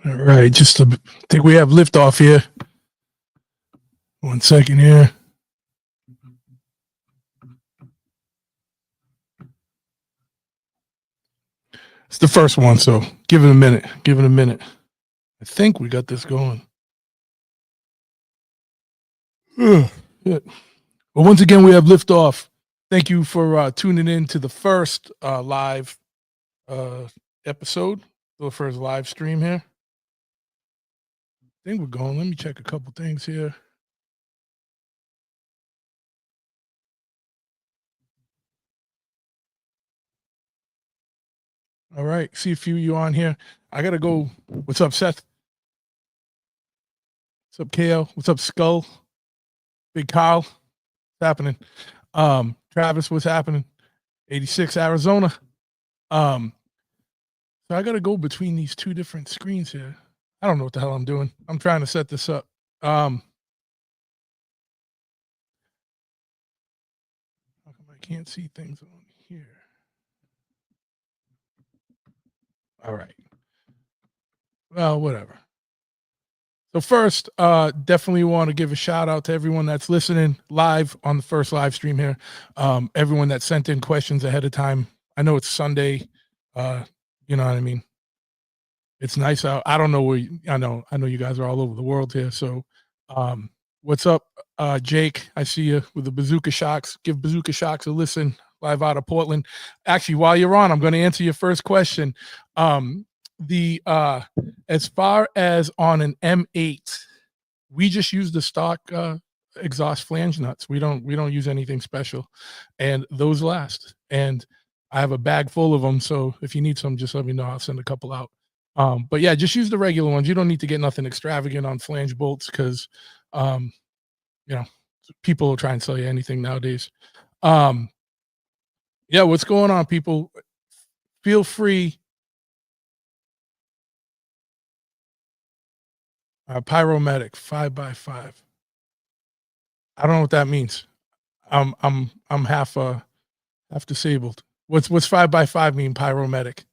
All right, just to think we have liftoff here. 1 second here. It's the first one, so give it a minute. Give it a minute. I think we got this going. Yeah. Well, once again, we have liftoff. Thank you for tuning in to the first live episode, the first live stream here. I think we're going. Let me check a couple things here. All right. See a few of you on here. I got to go. What's up, Seth? What's up, KO? What's up, Skull? Big Kyle? What's happening? Travis, what's happening? 86 Arizona. So I got to go between these two different screens here. I don't know what the hell I'm doing. I'm trying to set this up. How come I can't see things on here? All right. Well, whatever. So first, definitely want to give a shout out to everyone that's listening live on the first live stream here. Everyone that sent in questions ahead of time. I know it's Sunday. You know what I mean? It's nice out. I don't know where I know you guys are all over the world here. So what's up, Jake? I see you with the Bazooka Shocks. Give Bazooka Shocks a listen live out of Portland. Actually, while you're on, I'm going to answer your first question. As far as on an M8, we just use the stock exhaust flange nuts. We don't use anything special, and those last. And I have a bag full of them, so if you need some, just let me know. I'll send a couple out. But yeah, just use the regular ones. You don't need to get nothing extravagant on flange bolts because, you know, people will try and sell you anything nowadays. Yeah, what's going on, people? Feel free. Pyromedic 5x5. I don't know what that means. I'm half disabled. What's 5x5 mean? Pyromedic.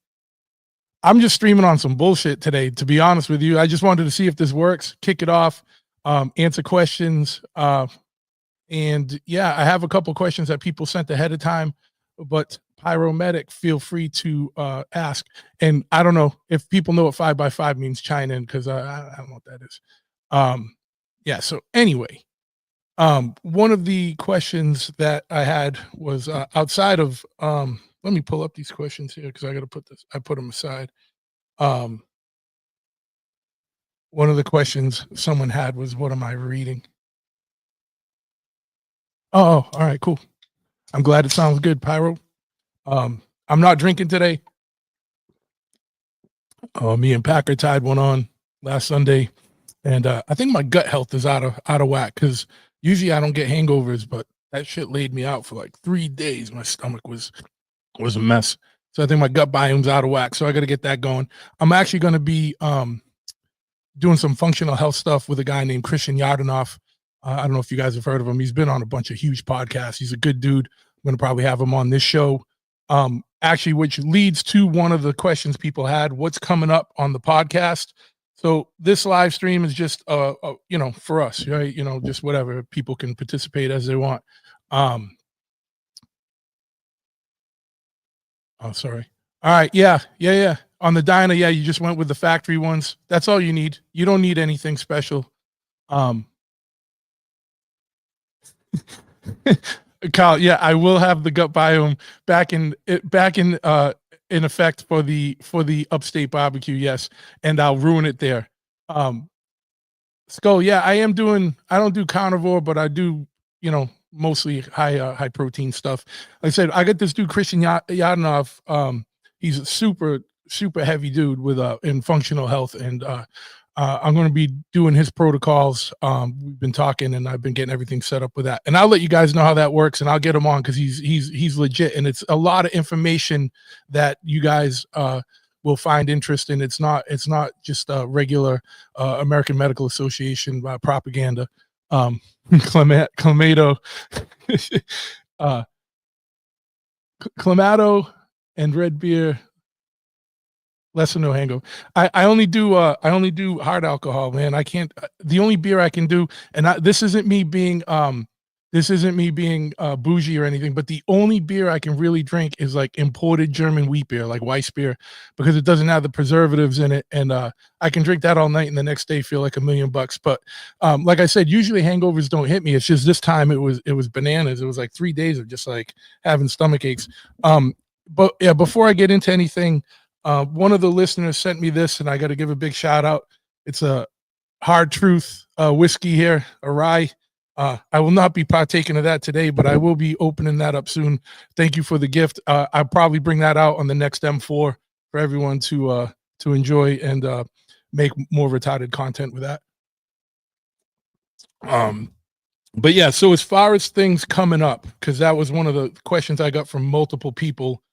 I'm just streaming on some bullshit today, to be honest with you. I just wanted to see if this works, kick it off, answer questions. And yeah, I have a couple questions that people sent ahead of time, but Pyromedic, feel free to ask. And I don't know if people know what 5x5 means, chime in, because I don't know what that is. Yeah, so anyway, one of the questions that I had was outside of let me pull up these questions here because I put them aside. One of the questions someone had was, what am I reading? Oh, all right, cool. I'm glad it sounds good, Pyro. I'm not drinking today. Me and Packer tied one on last Sunday, and I think my gut health is out of whack because usually I don't get hangovers, but that shit laid me out for like 3 days. My stomach was a mess. So I think my gut biome's out of whack. So I got to get that going. I'm actually going to be doing some functional health stuff with a guy named Christian Yardanov. I don't know if you guys have heard of him. He's been on a bunch of huge podcasts. He's a good dude. I'm going to probably have him on this show. Actually, which leads to one of the questions people had, what's coming up on the podcast. So this live stream is just, you know, for us, right? You know, just whatever. People can participate as they want. Oh, sorry. All right. Yeah. On the Dyna, yeah, you just went with the factory ones. That's all you need. You don't need anything special. Kyle, yeah, I will have the gut biome back in effect for the upstate barbecue, yes, and I'll ruin it there. Skull, yeah, I don't do carnivore, but I do, you know, mostly high protein stuff. Like I said, I got this dude Christian Yadanov. He's a super heavy dude with in functional health, and I'm going to be doing his protocols. We've been talking, and I've been getting everything set up with that. And I'll let you guys know how that works, and I'll get him on because he's legit, and it's a lot of information that you guys will find interest in. It's not just regular American Medical Association propaganda. Clamato, uh, Clamato, and red beer. Less than no hangover. I only do hard alcohol, man. I can't. The only beer I can do, and this isn't me being bougie or anything, but the only beer I can really drink is like imported German wheat beer, like Weiss beer, because it doesn't have the preservatives in it, and I can drink that all night, and the next day feel like $1,000,000. But like I said, usually hangovers don't hit me. It's just this time it was bananas. It was like 3 days of just like having stomach aches. But yeah, before I get into anything. One of the listeners sent me this, and I got to give a big shout out. It's a Hard Truth whiskey here, a rye. I will not be partaking of that today, but I will be opening that up soon. Thank you for the gift. I'll probably bring that out on the next M4 for everyone to enjoy and make more retarded content with that. But yeah, so as far as things coming up, because that was one of the questions I got from multiple people.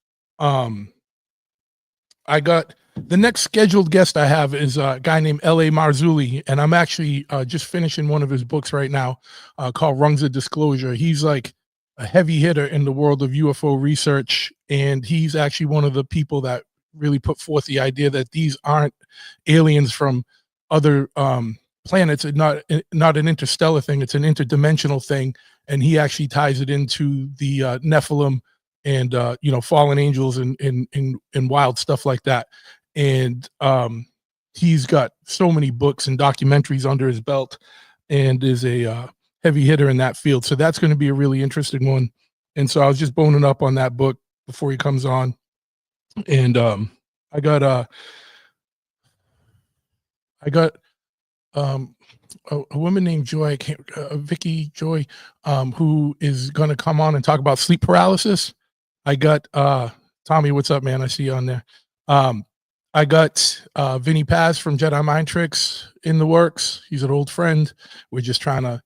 I got the next scheduled guest I have is a guy named L.A. Marzulli, and I'm actually just finishing one of his books right now called Rungs of Disclosure. He's like a heavy hitter in the world of UFO research, and he's actually one of the people that really put forth the idea that these aren't aliens from other planets. It's not an interstellar thing. It's an interdimensional thing, and he actually ties it into the Nephilim and fallen angels and wild stuff like that. And he's got so many books and documentaries under his belt, and is a heavy hitter in that field. So that's going to be a really interesting one. And so I was just boning up on that book before he comes on. And I got a woman named Joy, Vicky Joy, who is going to come on and talk about sleep paralysis. I got Tommy, what's up, man? I see you on there. I got Vinny Paz from Jedi Mind Tricks in the works. He's an old friend. We're just trying to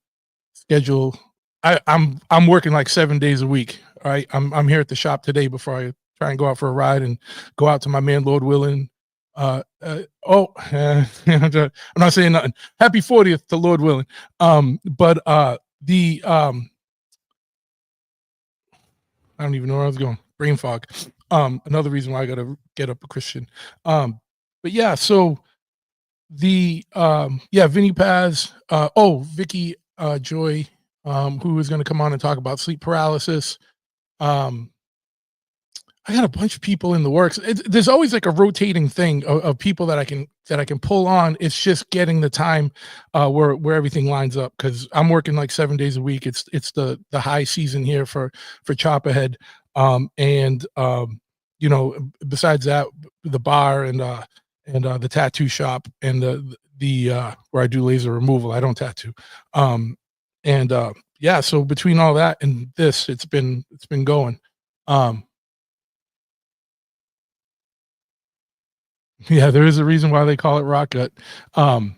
schedule. I'm working like 7 days a week. All right. I'm here at the shop today before I try and go out for a ride and go out to my man Lord Willing. I'm not saying nothing. Happy 40th to Lord Willing. I don't even know where I was going. Brain fog. Another reason why I got to get up a Christian. But yeah, so the Vinny Paz. Vicky Joy, who is going to come on and talk about sleep paralysis. I got a bunch of people in the works. There's always like a rotating thing of people that I can pull on. It's just getting the time where everything lines up, because I'm working like 7 days a week. It's the high season here for Chop Ahead, besides that, the bar and the tattoo shop and the where I do laser removal. I don't tattoo, So between all that and this, it's been going. Yeah, there is a reason why they call it rock gut. Tommy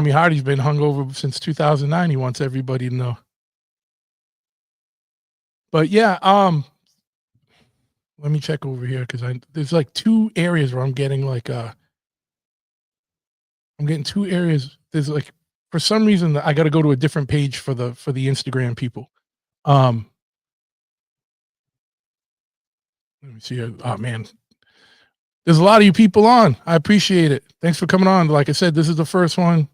Hardy's been hungover since 2009. He wants everybody to know. But yeah, let me check over here, because there's like two areas where I'm getting like I'm getting two areas. There's like, for some reason, I got to go to a different page for the Instagram people. Let me see here. Oh man, there's a lot of you people on. I appreciate it. Thanks for coming on. Like I said, this is the first one.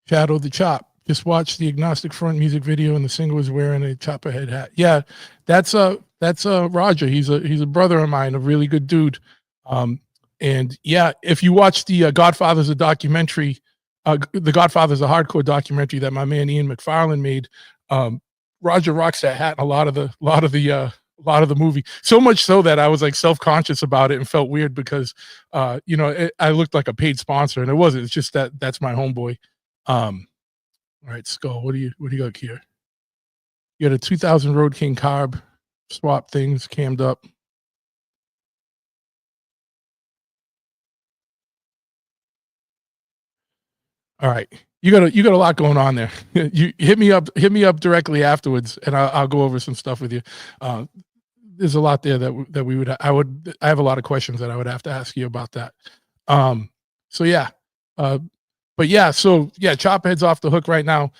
Shadow the Chop. Just watch the Agnostic Front music video, and the singer was wearing a Chopperhead hat. Yeah, that's Roger. He's a brother of mine, a really good dude. And yeah, if you watch the Godfather's a documentary, the Godfather's a hardcore documentary that my man Ian McFarlane made. Roger rocks that hat in a lot of the movie, so much so that I was like self-conscious about it and felt weird because I looked like a paid sponsor, and it wasn't. It's just that's my homeboy. All right, Skull, what do you got here? You got a 2000 Road King carb, swap things cammed up. All right, you got a lot going on there. You hit me up directly afterwards, and I'll go over some stuff with you. there's a lot there that we would I have a lot of questions that I would have to ask you about that. So yeah, uh, but yeah, so yeah, Chophead's off the hook right now.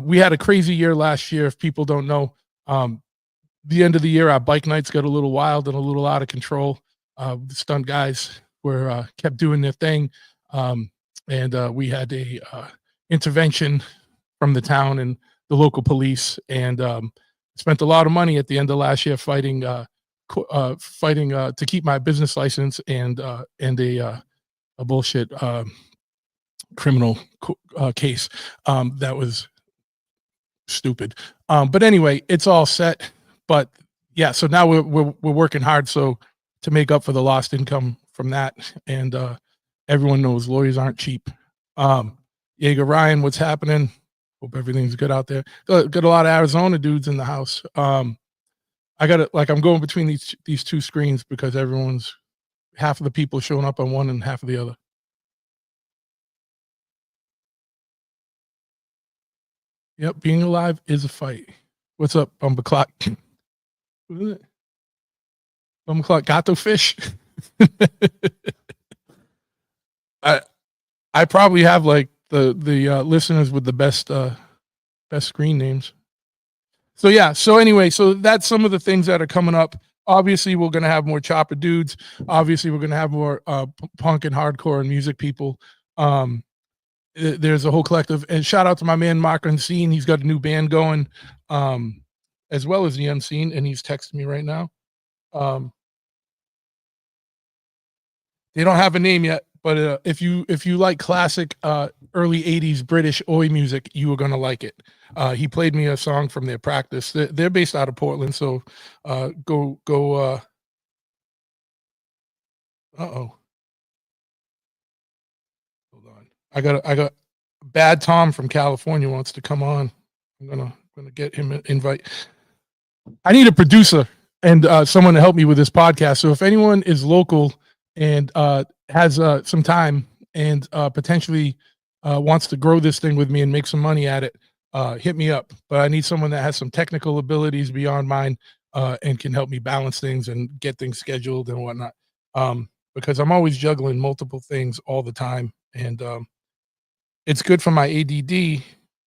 We had a crazy year last year. If people don't know, the end of the year, our bike nights got a little wild and a little out of control. The stunt guys were kept doing their thing, and we had a intervention from the town and the local police, and spent a lot of money at the end of last year fighting fighting to keep my business license and a bullshit criminal case that was stupid. But anyway, it's all set. But yeah, so now we're working hard so to make up for the lost income from that, and everyone knows lawyers aren't cheap. Jaeger Ryan, what's happening? Hope everything's good out there. Got a lot of Arizona dudes in the house. I got it. Like I'm going between these two screens because everyone's half of the people showing up on one and half of the other. Yep, being alive is a fight. What's up, Bumba Clock? What is it? Bumba Clock Gato Fish. I I probably have like the listeners with the best screen names. So yeah. So anyway, so that's some of the things that are coming up. Obviously, we're gonna have more chopper dudes. Obviously, we're gonna have more punk and hardcore and music people. Um, there's a whole collective, and shout out to my man Mark Unseen. He's got a new band going, um, as well as the Unseen, and he's texting me right now. Um, they don't have a name yet, but if you like classic early '80s British oi music, you are gonna like it. He played me a song from their practice. They're based out of Portland, so go. Oh, hold on. I got Bad Tom from California wants to come on. I'm gonna get him an invite. I need a producer and someone to help me with this podcast. So if anyone is local and has some time and potentially wants to grow this thing with me and make some money at it, hit me up. But I need someone that has some technical abilities beyond mine and can help me balance things and get things scheduled and whatnot. Because I'm always juggling multiple things all the time, and it's good for my ADD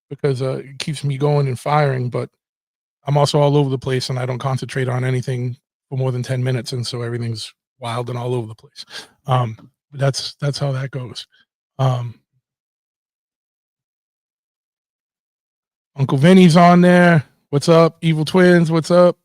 because it keeps me going and firing. But I'm also all over the place, and I don't concentrate on anything for more than 10 minutes, and so everything's wild and all over the place. That's how that goes. Uncle Vinny's on there. What's up, Evil Twins? What's up?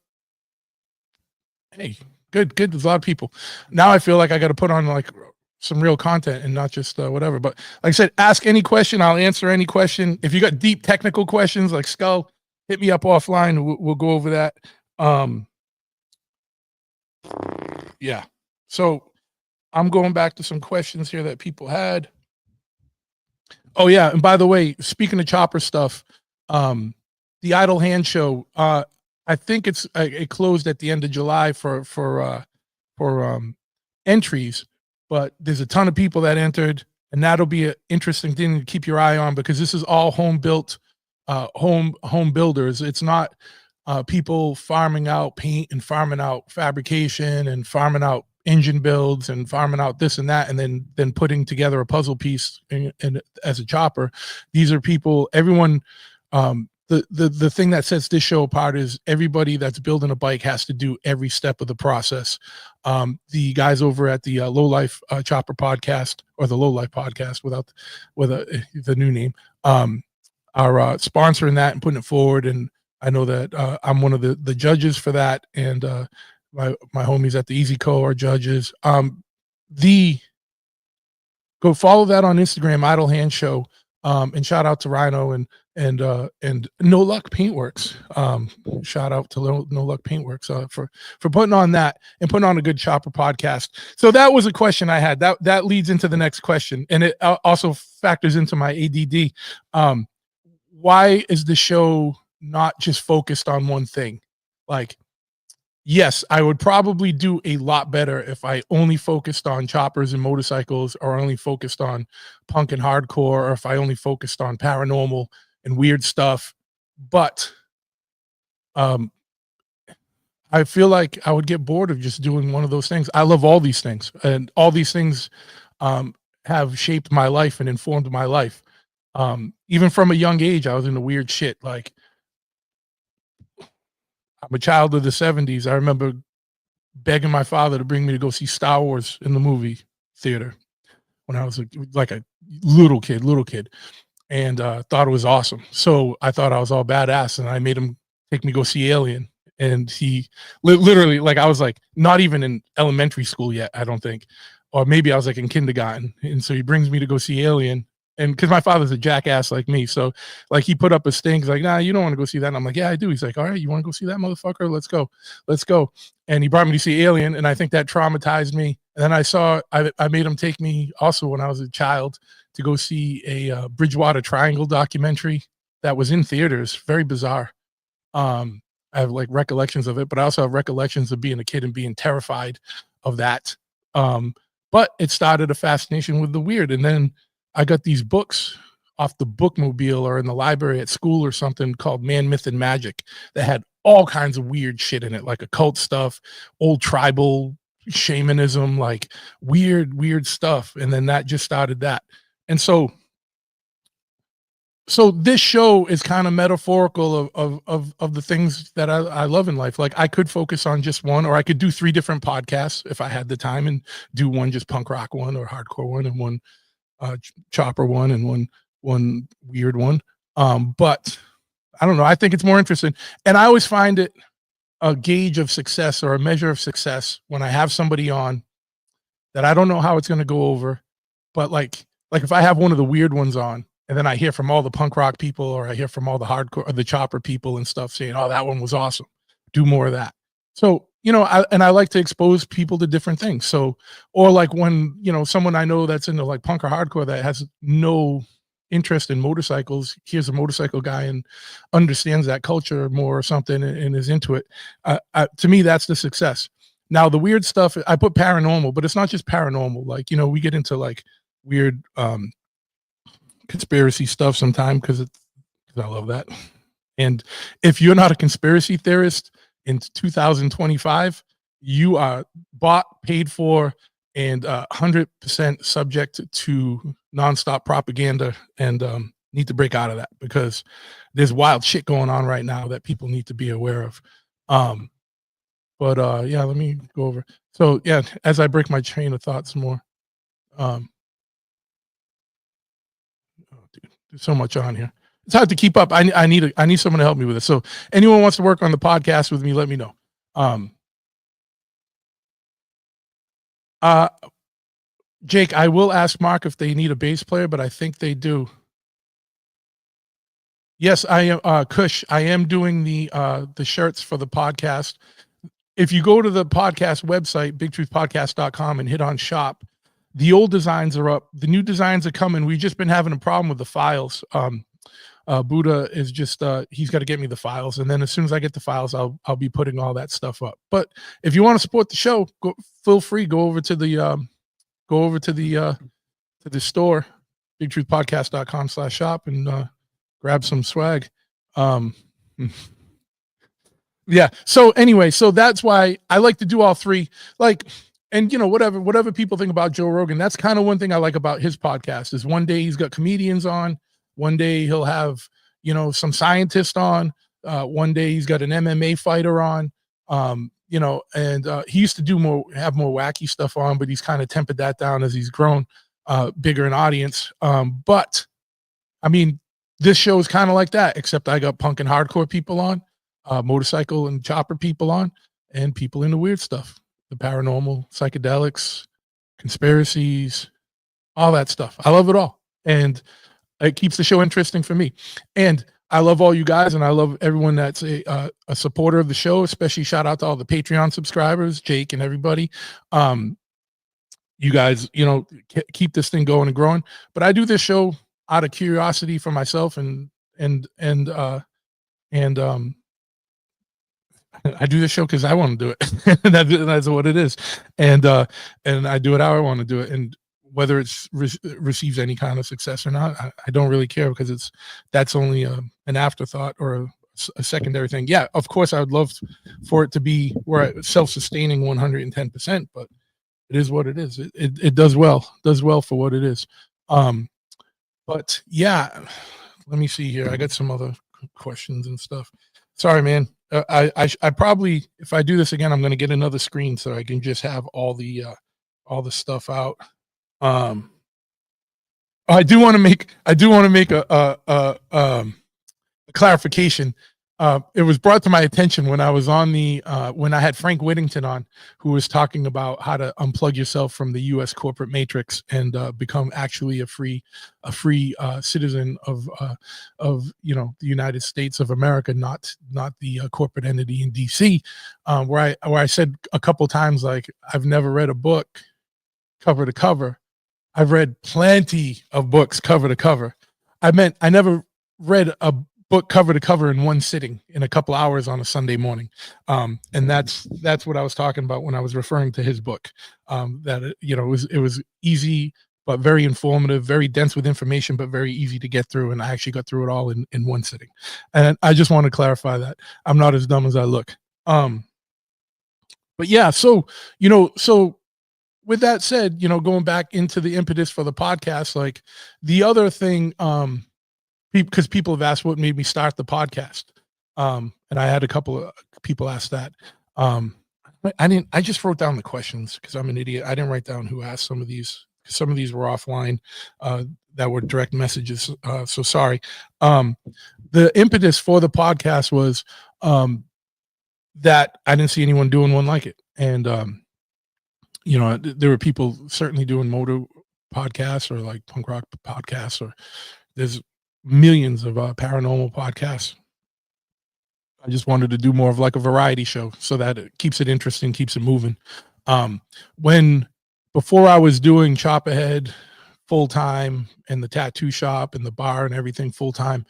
Hey, good. There's a lot of people. Now I feel like I got to put on like some real content and not just whatever. But like I said, ask any question. I'll answer any question. If you got deep technical questions like Skull, hit me up offline. We'll go over that. Yeah. So I'm going back to some questions here that people had. Oh yeah, and by the way, speaking of chopper stuff, the Idle Hand show, I think it closed at the end of July for entries, but there's a ton of people that entered, and that'll be an interesting thing to keep your eye on because this is all home built, home builders. It's not people farming out paint and farming out fabrication and farming out engine builds and farming out this and that and then putting together a puzzle piece and as a chopper. These are people, everyone. The thing that sets this show apart is everybody that's building a bike has to do every step of the process. The guys over at the Low Life Chopper podcast, or the Low Life podcast with the new name, are sponsoring that and putting it forward. And I know that I'm one of the judges for that, and my homies at the Easy Co are judges. Go follow that on Instagram, Idle Hand Show, and shout out to Rhino and No Luck Paintworks. Shout out to No Luck Paintworks for putting on that and putting on a good chopper podcast. So that was a question I had. That leads into the next question, and it also factors into my ADD. Why is the show not just focused on one thing? Like, yes, I would probably do a lot better if I only focused on choppers and motorcycles, or only focused on punk and hardcore, or if I only focused on paranormal and weird stuff. But how I feel like I would get bored of just doing one of those things. I love all these things, and all these things um, have shaped my life and informed my life. Even from a young age, I was into weird shit. Like, I'm a child of the '70s. I remember begging my father to bring me to go see Star Wars in the movie theater when I was like a little kid, and thought it was awesome. So I thought I was all badass, and I made him take me go see Alien. And he literally, like, I was like not even in elementary school yet, I don't think, or maybe I was like in kindergarten. And so he brings me to go see Alien, and because my father's a jackass like me, so like he put up a stink. He's like, "Nah, you don't want to go see that." And I'm like, "Yeah, I do." He's like, "All right, you want to go see that, motherfucker? Let's go." And he brought me to see Alien, and I think that traumatized me. And then I made him take me also when I was a child to go see a Bridgewater Triangle documentary that was in theaters. Very bizarre. Um, I have like recollections of it, but I also have recollections of being a kid and being terrified of that. Um, but it started a fascination with the weird. And then I got these books off the bookmobile or in the library at school or something called Man, Myth, and Magic that had all kinds of weird shit in it, like occult stuff, old tribal shamanism, like weird stuff. And then that just started that. And so this show is kind of metaphorical of the things that I love in life. Like, I could focus on just one, or I could do 3 different podcasts if I had the time, and do one just punk rock one, or hardcore one, and one chopper one, and one weird one. But I don't know. I think it's more interesting, and I always find it a gauge of success or a measure of success when I have somebody on that I don't know how it's going to go over, but like if I have one of the weird ones on, and then I hear from all the punk rock people, or I hear from all the hardcore or the chopper people and stuff saying, "Oh, that one was awesome. Do more of that." So, I like to expose people to different things. So, or like when, someone I know that's into like punk or hardcore that has no interest in motorcycles, here's a motorcycle guy and understands that culture more or something, and is into it. To me, that's the success. Now, the weird stuff, I put paranormal, but it's not just paranormal. Like, we get into like weird conspiracy stuff sometime because I love that. And if you're not a conspiracy theorist in 2025, you are bought, paid for, and 100% subject to nonstop propaganda, and need to break out of that, because there's wild shit going on right now that people need to be aware of. But yeah, let me go over. So yeah, as I break my train of thought some more. Oh, dude, there's so much on here. It's hard to keep up. I need someone to help me with this. So anyone wants to work on the podcast with me, let me know. Uh, Jake, I will ask Mark if they need a bass player, but I think they do. Yes, I am. Kush, I am doing the shirts for the podcast. If you go to the podcast website, bigtruthpodcast.com, and hit on shop, the old designs are up. The new designs are coming. We've just been having a problem with the files. Buddha is just he's got to get me the files, and then as soon as I get the files, I'll be putting all that stuff up. But if you want to support the show, feel free, go over to the store, bigtruthpodcast.com/shop, and grab some swag. Yeah. So anyway, so that's why I like to do all 3. Like, and whatever people think about Joe Rogan, that's kind of one thing I like about his podcast is one day he's got comedians on, one day he'll have, some scientist on, one day he's got an MMA fighter on, and he used to have more wacky stuff on, but he's kind of tempered that down as he's grown bigger in audience. But I mean, this show is kind of like that, except I got punk and hardcore people on, motorcycle and chopper people on, and people into weird stuff, the paranormal, psychedelics, conspiracies, all that stuff. I love it all. And it keeps the show interesting for me. And I love all you guys, and I love everyone that's a supporter of the show, especially shout out to all the Patreon subscribers, Jake and everybody. You guys, keep this thing going and growing. But I do this show out of curiosity for myself, and I do this show because I want to do it. That's what it is. And I do it how I want to do it. And whether it's receives any kind of success or not, I don't really care, because that's only an afterthought or a a secondary thing. Yeah, of course, I would love for it to be where self-sustaining 110%, but it is what it is. It does well for what it is. Um, but yeah, let me see here. I got some other questions and stuff. Sorry, man. I probably, if I do this again, I'm going to get another screen so I can just have all the stuff out. I do want to make a clarification. It was brought to my attention when I was on when I had Frank Whittington on, who was talking about how to unplug yourself from the U.S. corporate matrix and become actually a free citizen of the United States of America, not the corporate entity in D.C. Where I said a couple times, like, I've never read a book cover to cover. I've read plenty of books cover to cover. I meant I never read a book cover to cover in one sitting in a couple hours on a Sunday morning. And that's what I was talking about when I was referring to his book. That it was easy but very informative, very dense with information, but very easy to get through. And I actually got through it all in one sitting. And I just want to clarify that I'm not as dumb as I look. But yeah, so with that said, going back into the impetus for the podcast, like the other thing, because people have asked what made me start the podcast. And I had a couple of people ask that. I just wrote down the questions because I'm an idiot. I didn't write down who asked some of these. Some of these were offline, that were direct messages. So sorry. The impetus for the podcast was, that I didn't see anyone doing one like it. And, there were people certainly doing motor podcasts or like punk rock podcasts, or there's millions of paranormal podcasts. I just wanted to do more of like a variety show so that it keeps it interesting, keeps it moving. Before I was doing Chop Ahead full time and the tattoo shop and the bar and everything full time,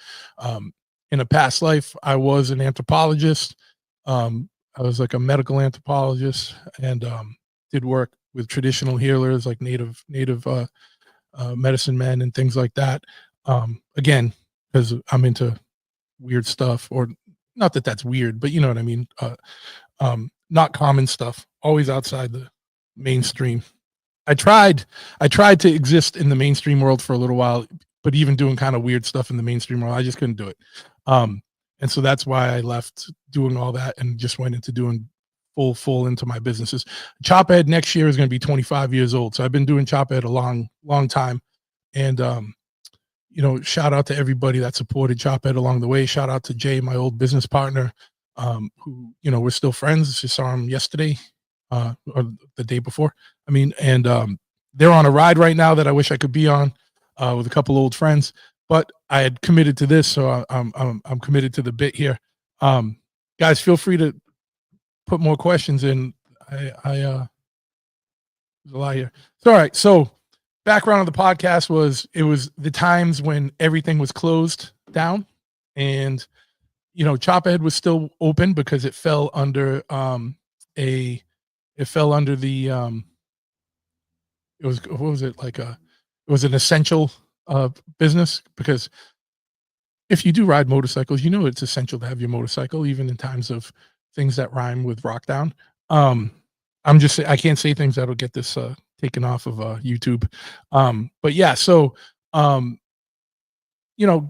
in a past life, I was an anthropologist. I was like a medical anthropologist and did work with traditional healers like native medicine men and things like that. Again, because I'm into weird stuff, or not that that's weird, but you know what I mean. Not common stuff, always outside the mainstream. I tried to exist in the mainstream world for a little while, but even doing kind of weird stuff in the mainstream world, I just couldn't do it. And so that's why I left doing all that and just went into doing full into my businesses. Chop Ed next year is going to be 25 years old. So I've been doing Chop Ed a long time. And, shout out to everybody that supported Chop Ed along the way. Shout out to Jay, my old business partner, who, we're still friends. Just saw him yesterday, or the day before. I mean, and they're on a ride right now that I wish I could be on, with a couple old friends, but I had committed to this. So I'm committed to the bit here. Guys, feel free to put more questions in. There's a lot here. So, all right. So background of the podcast was, it was the times when everything was closed down, and, Chop Ed was still open because it fell under the it was, what was it, like it was an essential business, because if you do ride motorcycles, it's essential to have your motorcycle, even in times of things that rhyme with rock down. I'm just saying, I can't say things that'll get this taken off of YouTube. But yeah, so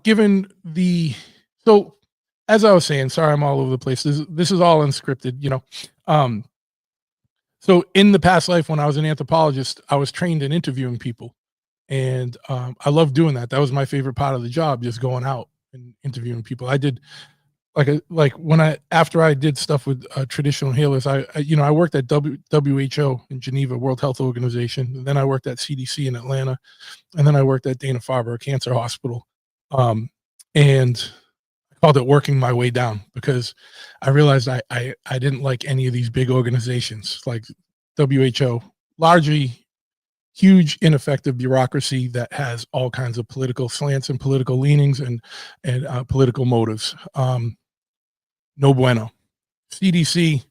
given so as I was saying, sorry, I'm all over the place. This is all unscripted, So in the past life, when I was an anthropologist, I was trained in interviewing people, and I loved doing that. That was my favorite part of the job, just going out and interviewing people. I did after I did stuff with traditional healers, I worked at WHO in Geneva, World Health Organization, and then I worked at CDC in Atlanta, and then I worked at Dana-Farber Cancer Hospital, and I called it working my way down, because I realized I didn't like any of these big organizations like WHO, largely huge, ineffective bureaucracy that has all kinds of political slants and political leanings and political motives. No bueno. CDC,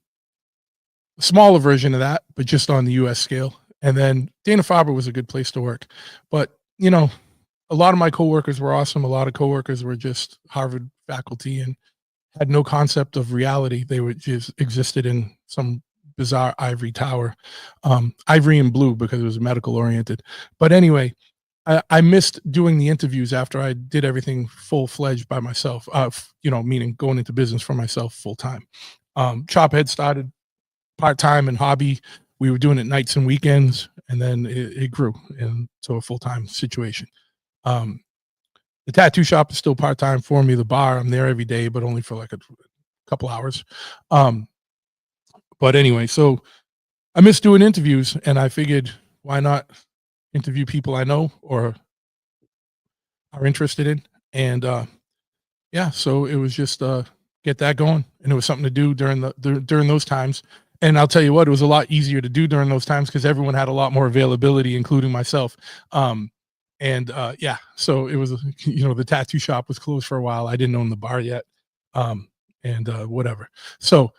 a smaller version of that, but just on the US scale. And then Dana-Farber was a good place to work. But, a lot of my coworkers were awesome. A lot of coworkers were just Harvard faculty and had no concept of reality. They were just existed in some bizarre ivory tower, ivory and blue because it was medical oriented. But anyway, I missed doing the interviews after I did everything full fledged by myself. Meaning going into business for myself full time. Chophead started part time and hobby. We were doing it nights and weekends, and then it grew into a full time situation. The tattoo shop is still part time for me. The bar, I'm there every day, but only for like a couple hours. But anyway, so I miss doing interviews, and I figured why not interview people I know or are interested in, and yeah, so it was just get that going, and it was something to do during those times. And I'll tell you what, it was a lot easier to do during those times because everyone had a lot more availability, including myself. Yeah, so it was, the tattoo shop was closed for a while. I didn't own the bar yet, and whatever. So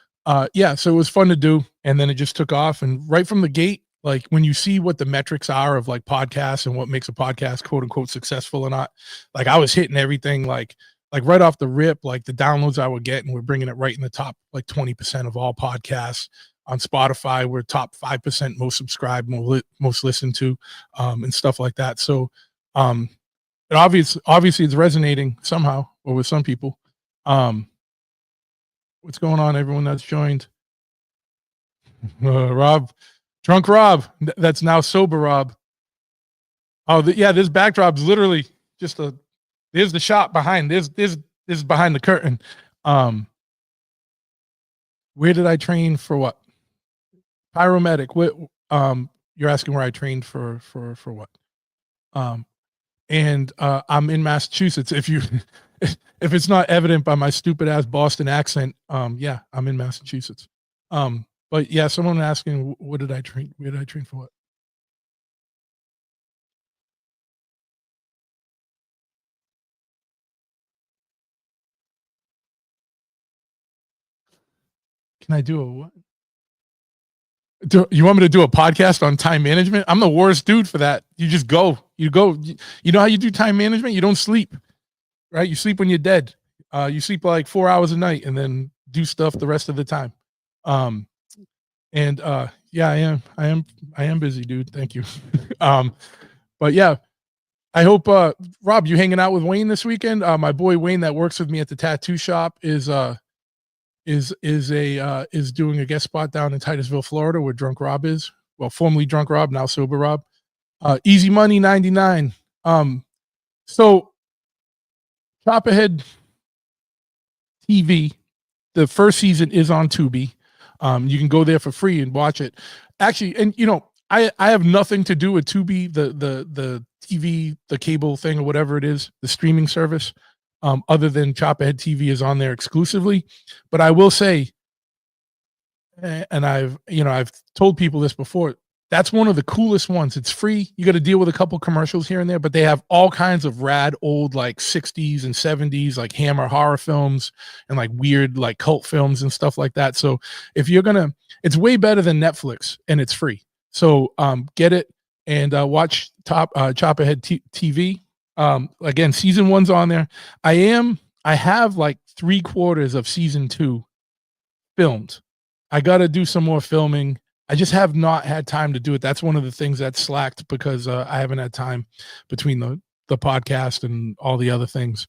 yeah, so it was fun to do, and then it just took off. And right from the gate, like when you see what the metrics are of like podcasts and what makes a podcast quote unquote successful or not, like I was hitting everything like right off the rip, like the downloads I would get, and we're bringing it right in the top like 20% of all podcasts. On Spotify, we're top 5% most subscribed, most listened to, and stuff like that. So obviously it's resonating somehow, or with some people. What's going on, everyone that's joined? Rob, drunk Rob, that's now sober Rob. Oh, yeah, this backdrop's literally just there's the shop behind. This is behind the curtain. Where did I train for what? Pyromedic. What? You're asking where I trained for what? And I'm in Massachusetts. If if it's not evident by my stupid ass Boston accent, yeah, I'm in Massachusetts. But yeah, someone asking, what did I train? Where did I train for what? Can I do a what? You want me to do a podcast on time management? I'm the worst dude for that. You just go. You know how you do time management? You don't sleep, right? You sleep when you're dead. You sleep like 4 hours a night and then do stuff the rest of the time. Yeah, I am busy, dude. Thank you. But yeah, I hope Rob, you hanging out with Wayne this weekend? My boy Wayne that works with me at the tattoo shop is doing a guest spot down in Titusville, Florida, where Drunk Rob is. Well, formerly Drunk Rob, now Sober Rob. Easy Money 99. So Chop Ahead TV, the first season is on Tubi. You can go there for free and watch it. Actually, and I have nothing to do with Tubi, the TV, the cable thing or whatever it is, the streaming service, other than Chop Ahead TV is on there exclusively. But I will say, and I've told people this before, that's one of the coolest ones. It's free. You got to deal with a couple commercials here and there, but they have all kinds of rad old like 60s and 70s like Hammer horror films and like weird like cult films and stuff like that. So if you're it's way better than Netflix, and it's free. So get it and watch Chop Ahead TV. Again, season 1's on there. I have like 3/4 of season 2 filmed. I got to do some more filming. I just have not had time to do it. That's one of the things that slacked because I haven't had time between the podcast and all the other things.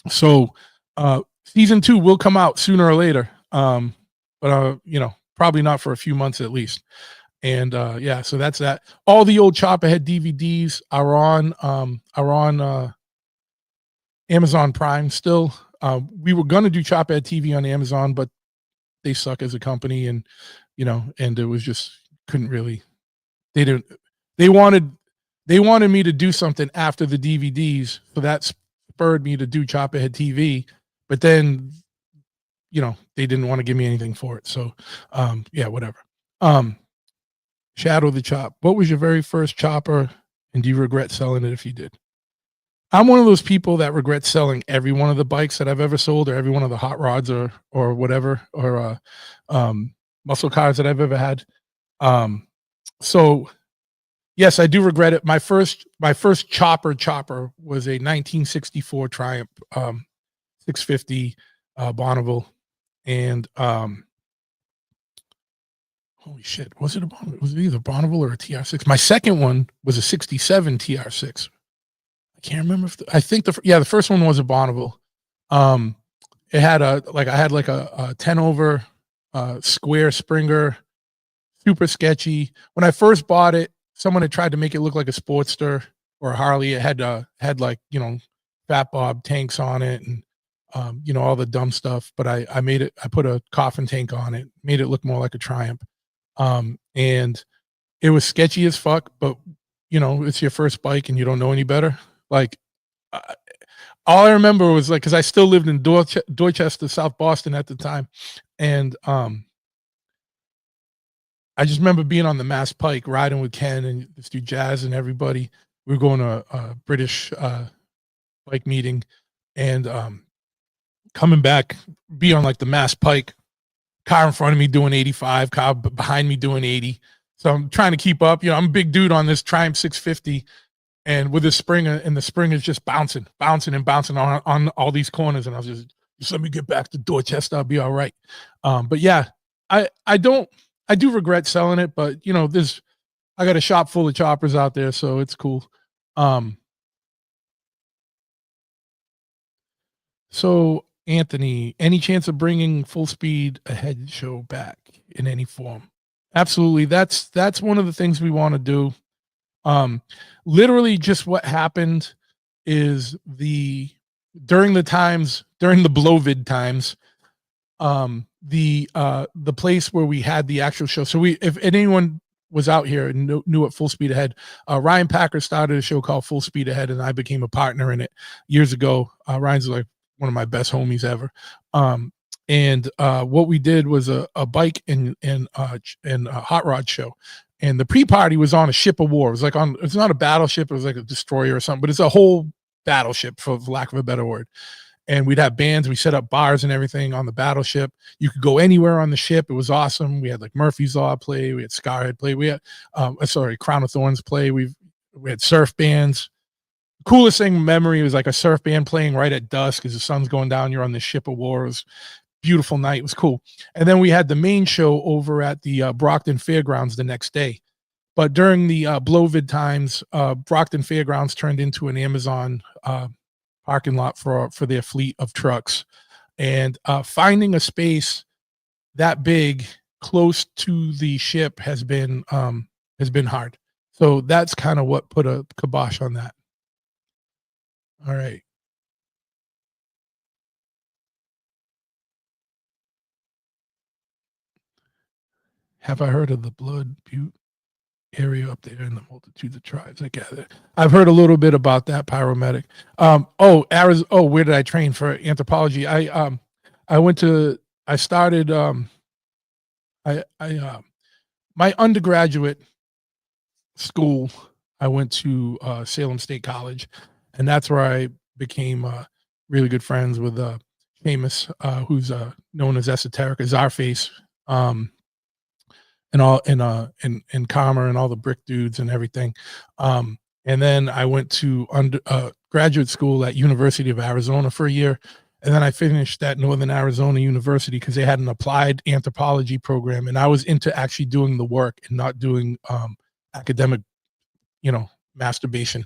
So season 2 will come out sooner or later. But probably not for a few months at least. And yeah, so that's that. All the old Chop Ahead DVDs are on Amazon Prime still. We were going to do Chop Ahead TV on Amazon, but they suck as a company, and and it was just couldn't really. They wanted me to do something after the DVDs, so that spurred me to do Chop Ahead TV. But then, they didn't want to give me anything for it. So, yeah, whatever. Shadow the Chop. What was your very first chopper, and do you regret selling it if you did? I'm one of those people that regrets selling every one of the bikes that I've ever sold, or every one of the hot rods or whatever, or muscle cars that I've ever had. So yes, I do regret it. My first chopper was a 1964 Triumph 650 Bonneville, and holy shit, was it a Bonneville? Was it either Bonneville or a TR6? My second one was a 67 TR6. I can't remember if I think the first one was a Bonneville. It had I had like a 10 over square Springer, super sketchy. When I first bought it, someone had tried to make it look like a Sportster or a Harley. It had like, Fat Bob tanks on it and all the dumb stuff. But I made it. I put a coffin tank on it, made it look more like a Triumph. And it was sketchy as fuck. But it's your first bike and you don't know any better. Like, all I remember was because I still lived in Dorchester, South Boston at the time, and I just remember being on the Mass Pike, riding with Ken and this dude Jazz and everybody. We were going to a British bike meeting, and coming back, be on like the Mass Pike, car in front of me doing 85, car behind me doing 80. So I'm trying to keep up. I'm a big dude on this Triumph 650. And with the Springer, and the Springer is just bouncing on all these corners. And I was just let me get back to Dorchester. I'll be all right. But yeah, I do regret selling it, but I got a shop full of choppers out there, so it's cool. So Anthony, any chance of bringing Full Speed Ahead show back in any form? Absolutely. That's one of the things we want to do. Literally just what happened is during the Blovid times, the place where we had the actual show. So if anyone was out here and knew what Full Speed Ahead, Ryan Packer started a show called Full Speed Ahead, and I became a partner in it years ago. Ryan's like one of my best homies ever. And what we did was a bike and a hot rod show. And the pre-party was on a ship of war. It was it's not a battleship. It was like a destroyer or something, but it's a whole battleship, for lack of a better word. And we'd have bands. We set up bars and everything on the battleship. You could go anywhere on the ship. It was awesome. We had like Murphy's Law play. We had Scarhead play. We had, Crown of Thorns play. We had surf bands. Coolest thing memory was like a surf band playing right at dusk as the sun's going down. You're on the ship of war. It was beautiful night. It was cool. And then we had the main show over at the Brockton Fairgrounds the next day. But during the Blovid times, Brockton Fairgrounds turned into an Amazon parking lot for their fleet of trucks. And finding a space that big close to the ship has been hard. So that's kind of what put a kibosh on that. All right. Have I heard of the Blood Butte area up there in the multitude of tribes? I gather I've heard a little bit about that, Pyromedic. Where did I train for anthropology? I started my undergraduate school. I went to Salem State College, and that's where I became really good friends with Seamus, who's known as Esoteric, as Czarface, and all and Karma and all the brick dudes and everything. And then I went to graduate school at University of Arizona for a year, and then I finished at Northern Arizona University because they had an applied anthropology program, and I was into actually doing the work and not doing academic, masturbation,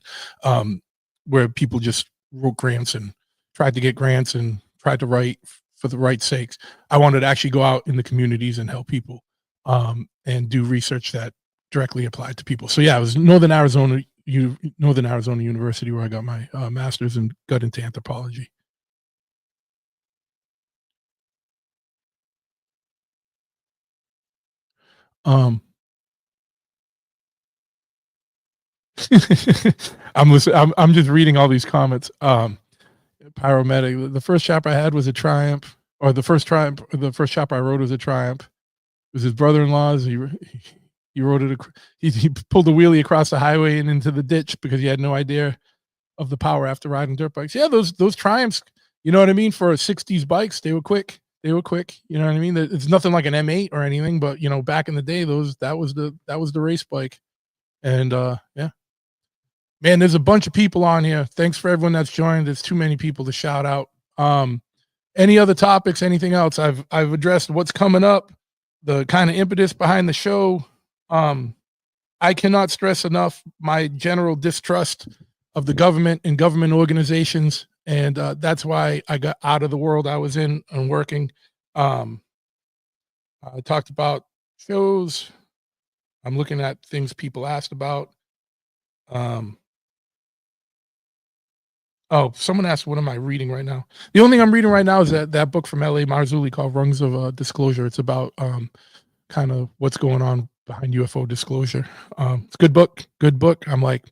where people just wrote grants and tried to get grants and tried to write for the right sakes. I wanted to actually go out in the communities and help people, and do research that directly applied to people. So yeah, it was Northern Arizona University where I got my master's and got into anthropology. I'm listening. I'm just reading all these comments. Pyromedic. The first chop I had was a Triumph, or the first chop I rode was a Triumph. It was his brother-in-law's. He rode it. He pulled a wheelie across the highway and into the ditch because he had no idea of the power after riding dirt bikes. Yeah, those Triumphs. You know what I mean? For 60s bikes, they were quick. You know what I mean? It's nothing like an M8 or anything, but back in the day, that was the race bike. And yeah, man, there's a bunch of people on here. Thanks for everyone that's joined. There's too many people to shout out. any other topics, anything else, I've addressed what's coming up, the kind of impetus behind the show. Um, I cannot stress enough my general distrust of the government and government organizations, and that's why I got out of the world I was in and working. Um, I talked about shows. I'm looking at things people asked about. Um, oh, someone asked, "What am I reading right now?" The only thing I'm reading right now is that book from L.A. Marzulli called "Rungs of Disclosure." It's about kind of what's going on behind UFO disclosure. It's a good book. Good book. I'm like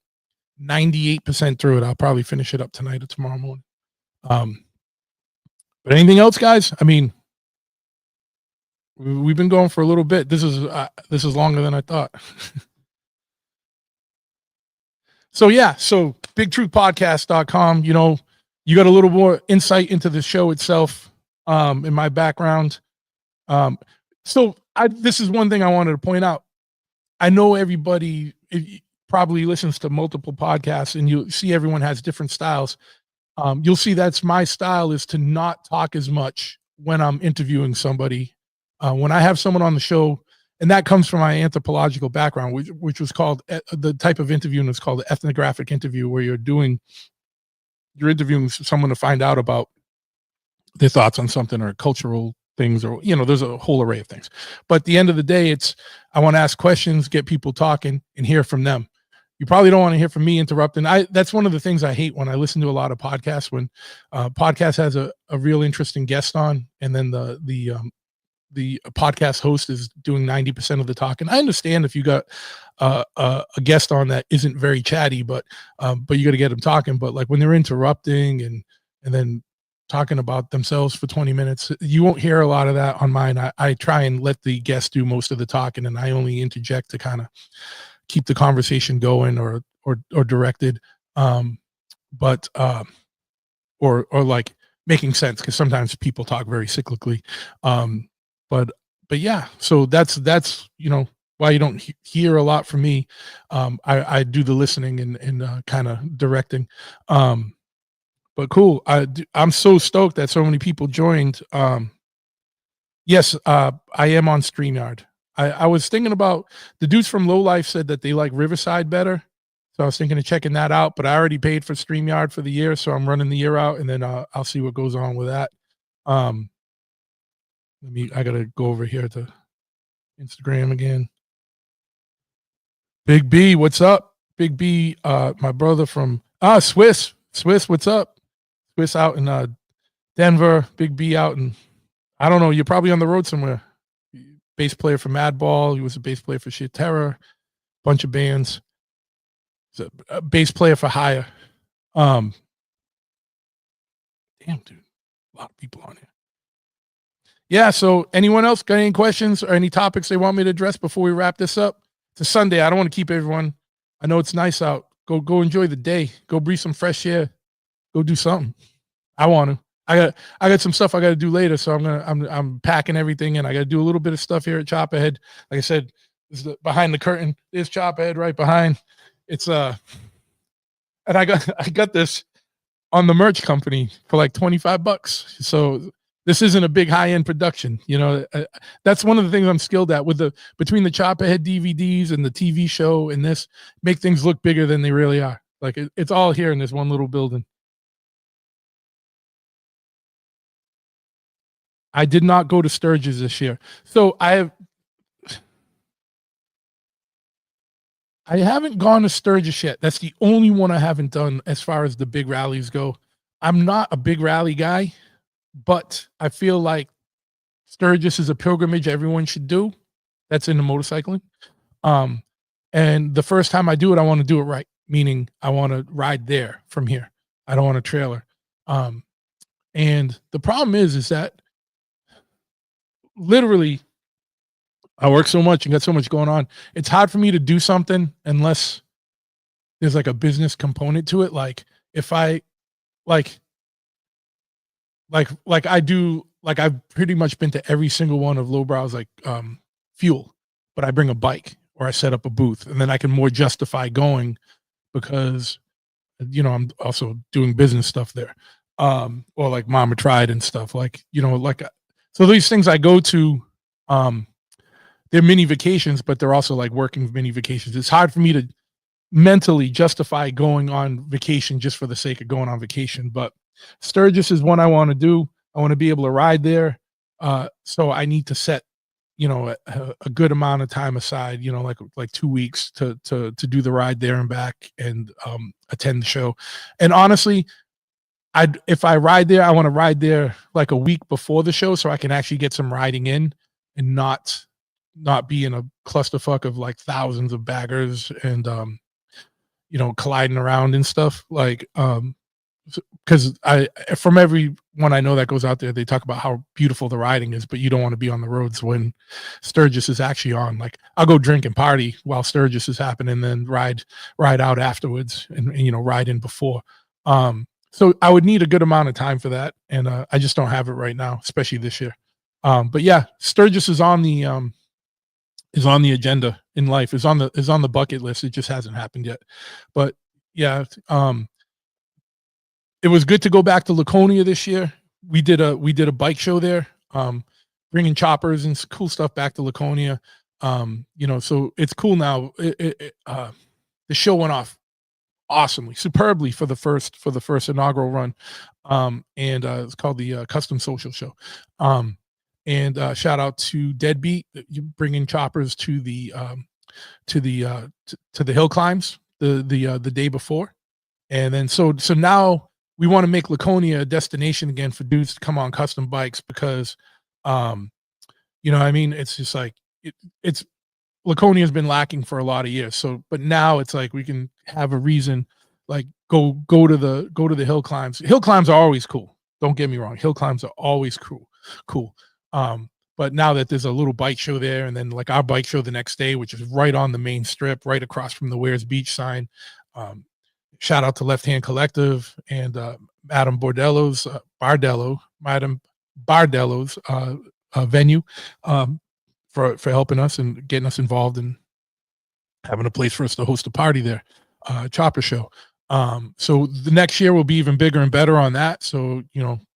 98% through it. I'll probably finish it up tonight or tomorrow morning. Um, but anything else, guys? I mean, we've been going for a little bit. This is longer than I thought. So yeah, so bigtruthpodcast.com, you know, you got a little more insight into the show itself, in my background. So this is one thing I wanted to point out. I know everybody probably listens to multiple podcasts, and you see everyone has different styles. You'll see that's my style, is to not talk as much when I'm interviewing somebody. When I have someone on the show, and that comes from my anthropological background, which was called the type of interviewing is called the ethnographic interview, where you're interviewing someone to find out about their thoughts on something or cultural things, or there's a whole array of things. But at the end of the day, I want to ask questions, get people talking, and hear from them. You probably don't want to hear from me interrupting. That's one of the things I hate when I listen to a lot of podcasts, when podcast has a real interesting guest on, and then the podcast host is doing 90% of the talking. I understand if you got a guest on that isn't very chatty, but you got to get them talking. But like when they're interrupting and then talking about themselves for 20 minutes, you won't hear a lot of that on mine. I try and let the guest do most of the talking, and I only interject to kind of keep the conversation going or directed. But or like making sense, because sometimes people talk very cyclically. But yeah, so that's why you don't hear a lot from me. I do the listening and kind of directing. But cool. I'm so stoked that so many people joined. Yes, I am on StreamYard. I was thinking about, the dudes from Low Life said that they like Riverside better. So I was thinking of checking that out, but I already paid for StreamYard for the year, so I'm running the year out, and then I'll see what goes on with that. I gotta go over here to Instagram again. Big B, what's up? Big B, my brother from Swiss. Swiss, what's up? Swiss out in Denver. Big B out in, I don't know, you're probably on the road somewhere. Bass player for Madball. He was a bass player for Sheer Terror, bunch of bands. He's a bass player for Hire. Damn, dude, a lot of people on here. Yeah, so anyone else got any questions or any topics they want me to address before we wrap this up? It's a Sunday. I don't want to keep everyone. I know it's nice out. Go enjoy the day. Go breathe some fresh air. Go do something. I want to. I got some stuff I got to do later, so I'm packing everything in. I got to do a little bit of stuff here at Chopperhead. Like I said, this is behind the curtain. There's Chopperhead right behind. It's and I got this on the merch company for like $25. So this isn't a big high end production. That's one of the things I'm skilled at, with between the Chopperhead DVDs and the TV show and this, make things look bigger than they really are. Like it's all here in this one little building. I did not go to Sturgis this year. So I haven't gone to Sturgis yet. That's the only one I haven't done as far as the big rallies go. I'm not a big rally guy, but I feel like Sturgis is a pilgrimage everyone should do. That's in the motorcycling. And the first time I do it, I want to do it right, meaning I want to ride there from here. I don't want a trailer. And the problem is that literally I work so much and got so much going on. It's hard for me to do something unless there's like a business component to it. Like if I like I do, like I've pretty much been to every single one of Lowbrow's like fuel, but I bring a bike or I set up a booth, and then I can more justify going because I'm also doing business stuff there. or like Mama Tried and stuff like, like, so these things I go to, um, they're mini vacations, but they're also like working mini vacations. It's hard for me to mentally justify going on vacation just for the sake of going on vacation. But Sturgis is one I want to do. I want to be able to ride there. So I need to set, a good amount of time aside, like 2 weeks to do the ride there and back and attend the show. And honestly, if I ride there, I want to ride there like a week before the show so I can actually get some riding in and not be in a clusterfuck of like thousands of baggers and colliding around and stuff like because I from everyone I know that goes out there, they talk about how beautiful the riding is, but you don't want to be on the roads when Sturgis is actually on. Like I'll go drink and party while Sturgis is happening, and then ride out afterwards, and ride in before. So I would need a good amount of time for that, and I just don't have it right now, especially this year. But yeah, Sturgis is on the agenda in life, is on the bucket list. It just hasn't happened yet. But yeah, it was good to go back to Laconia this year. We did a bike show there, bringing choppers and cool stuff back to Laconia. So it's cool now. The show went off awesomely, superbly for the first inaugural run, and it's called the Custom Social Show. And shout out to Deadbeat, you bringing choppers to the to the hill climbs the day before, and then so now we want to make Laconia a destination again for dudes to come on custom bikes because, what I mean, it's just like it's Laconia has been lacking for a lot of years. So, but now it's like we can have a reason, like go to the hill climbs. Hill climbs are always cool. Don't get me wrong. Hill climbs are always cool. But now that there's a little bike show there, and then like our bike show the next day, which is right on the main strip, right across from the Wares Beach sign. Shout out to Left Hand Collective and Madam Bardello's venue for helping us and getting us involved in having a place for us to host a party there, chopper show. So the next year will be even bigger and better on that. So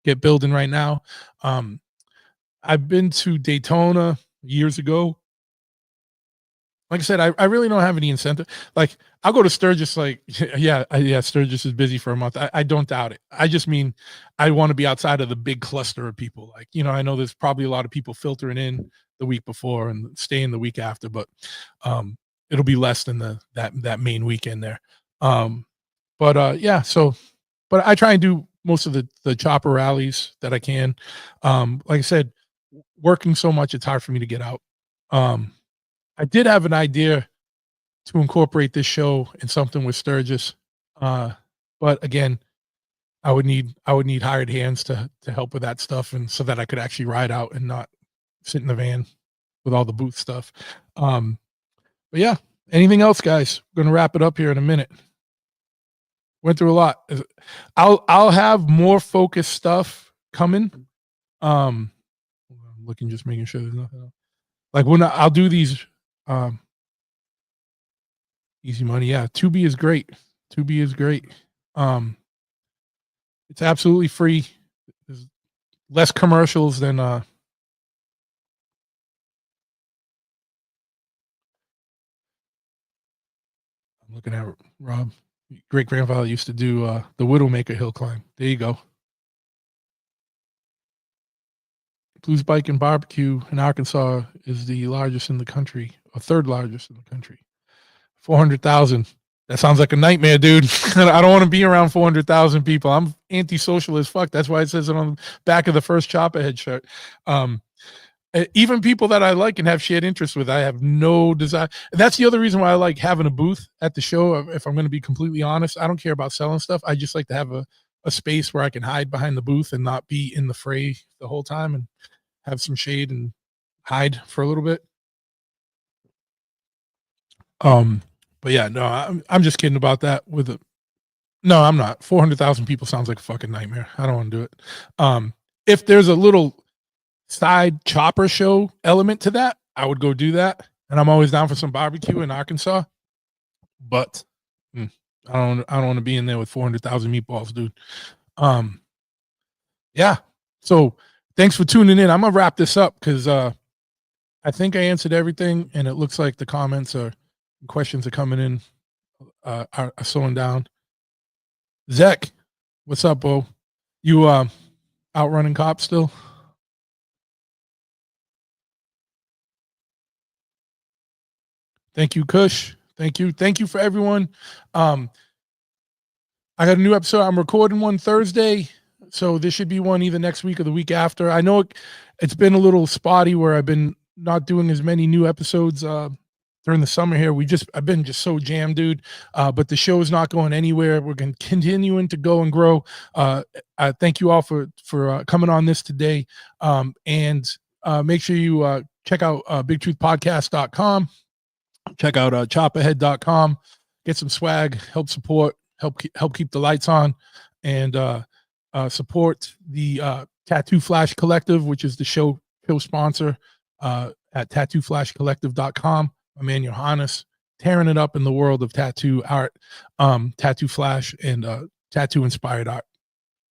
get building right now. I've been to Daytona years ago. Like I said, I really don't have any incentive. Like I'll go to Sturgis. Like yeah, Sturgis is busy for a month. I don't doubt it. I just mean I want to be outside of the big cluster of people. Like I know there's probably a lot of people filtering in the week before and staying the week after, but it'll be less than that main weekend there. Yeah. So, but I try and do most of the chopper rallies that I can. Like I said, working so much, it's hard for me to get out. I did have an idea to incorporate this show in something with Sturgis. But again, I would need hired hands to help with that stuff, and so that I could actually ride out and not sit in the van with all the booth stuff. But yeah, anything else, guys? We're gonna wrap it up here in a minute. Went through a lot. I'll have more focused stuff coming. I'm looking, just making sure there's nothing else. Like when I'll do these easy money. Yeah, Tubi is great. It's absolutely free. There's less commercials than I'm looking at Rob. Great grandfather used to do the Widowmaker hill climb. There you go. Blues Bike and Barbecue in Arkansas is the largest in the country, or third largest in the country. 400,000. That sounds like a nightmare, dude. I don't want to be around 400,000 people. I'm anti-social as fuck. That's why it says it on the back of the first Chopperhead shirt. Even people that I like and have shared interests with, I have no desire. That's the other reason why I like having a booth at the show. If I'm going to be completely honest, I don't care about selling stuff. I just like to have a space where I can hide behind the booth and not be in the fray the whole time, and have some shade and hide for a little bit. But yeah, no, I'm just kidding about that. No, I'm not. 400,000 people sounds like a fucking nightmare. I don't want to do it. If there's a little side chopper show element to that, I would go do that. And I'm always down for some barbecue in Arkansas. But I don't want to be in there with 400,000 meatballs, dude. Yeah. So thanks for tuning in. I'm gonna wrap this up because I think I answered everything, and it looks like the comments are questions are coming in, are slowing down. Zach, what's up, Bo? You out running cops still? Thank you, Kush. Thank you for everyone. Um, I got a new episode. I'm recording one Thursday, so this should be one either next week or the week after. I know it's been a little spotty where I've been not doing as many new episodes during the summer here. I've been just so jammed, dude. But the show is not going anywhere. We're going to continuing to go and grow. I thank you all for coming on this today. And make sure you check out bigtruthpodcast.com. Check out chopahead.com. Get some swag. Help keep the lights on, and support the Tattoo Flash Collective, which is the show sponsor at tattooflashcollective.com. My man Johannes tearing it up in the world of tattoo art, tattoo flash, and tattoo inspired art,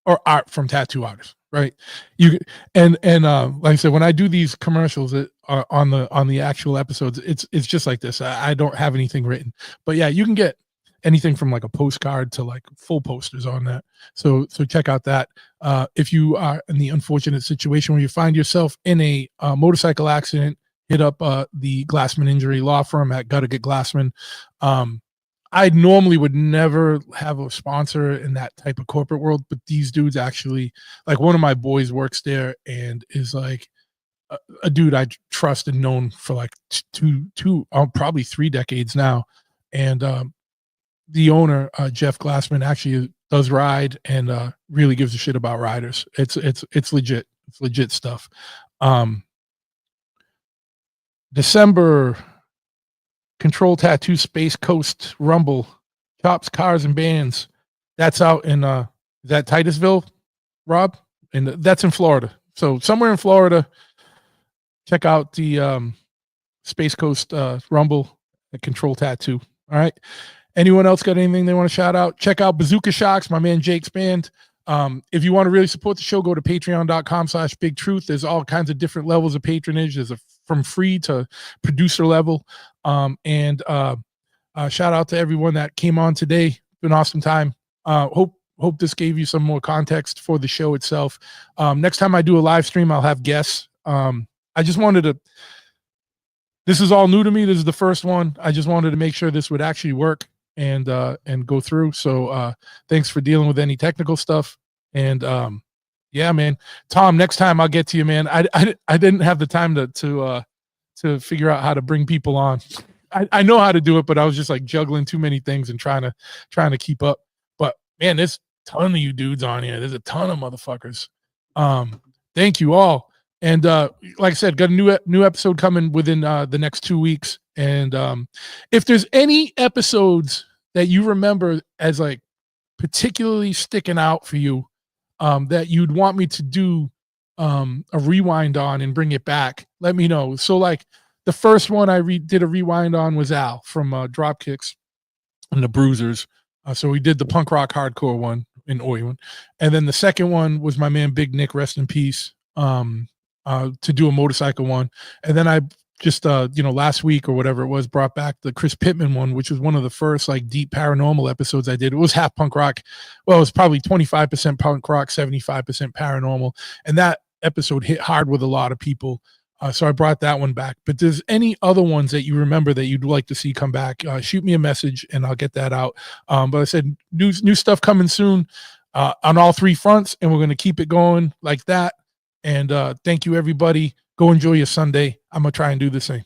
or art from tattoo artists, right? You and like I said, when I do these commercials that are on the actual episodes, it's just like this. I don't have anything written, but yeah, you can get anything from like a postcard to like full posters on that. So check out that. If you are in the unfortunate situation where you find yourself in a motorcycle accident, hit up the Glassman Injury Law Firm at Gotta Get Glassman. I normally would never have a sponsor in that type of corporate world, but these dudes actually, like one of my boys works there and is like a dude I trust and known for like probably 3 decades now. And the owner, Jeff Glassman, actually does ride and really gives a shit about riders. It's legit. It's legit stuff. December, Control Tattoo Space Coast Rumble, Chops, Cars, and Bands. That's out in is that Titusville, Rob? And that's in Florida. So somewhere in Florida, check out the Space Coast Rumble at Control Tattoo. All right. Anyone else got anything they want to shout out? Check out Bazooka Shocks, my man Jake's band. If you want to really support the show, go to patreon.com/bigtruth. There's all kinds of different levels of patronage. There's from free to producer level. And shout out to everyone that came on today. Been an awesome time. Hope this gave you some more context for the show itself. Next time I do a live stream, I'll have guests. I just wanted to, this is all new to me. This is the first one. I just wanted to make sure this would actually work and go through. So thanks for dealing with any technical stuff. And yeah, man, Tom, next time I'll get to you, man. I didn't have the time to figure out how to bring people on. I know how to do it, but I was just like juggling too many things and trying to keep up. But man, there's a ton of you dudes on here. There's a ton of motherfuckers. Thank you all. And like I said, got a new episode coming within the next 2 weeks. And if there's any episodes that you remember as like particularly sticking out for you, that you'd want me to do a rewind on and bring it back, let me know. So like the first one I did a rewind on was Al from Dropkicks and the Bruisers. So we did the punk rock hardcore one in Oiwen. And then the second one was my man Big Nick, rest in peace, to do a motorcycle one. And then I just last week or whatever it was, brought back the Chris Pittman one, which was one of the first like deep paranormal episodes I did. It was half punk rock. Well, it was probably 25% punk rock, 75% paranormal. And that episode hit hard with a lot of people. So I brought that one back. But there's any other ones that you remember that you'd like to see come back, shoot me a message and I'll get that out. But I said new stuff coming soon on all 3 fronts, and we're going to keep it going like that. And thank you, everybody. Go enjoy your Sunday. I'm going to try and do the same.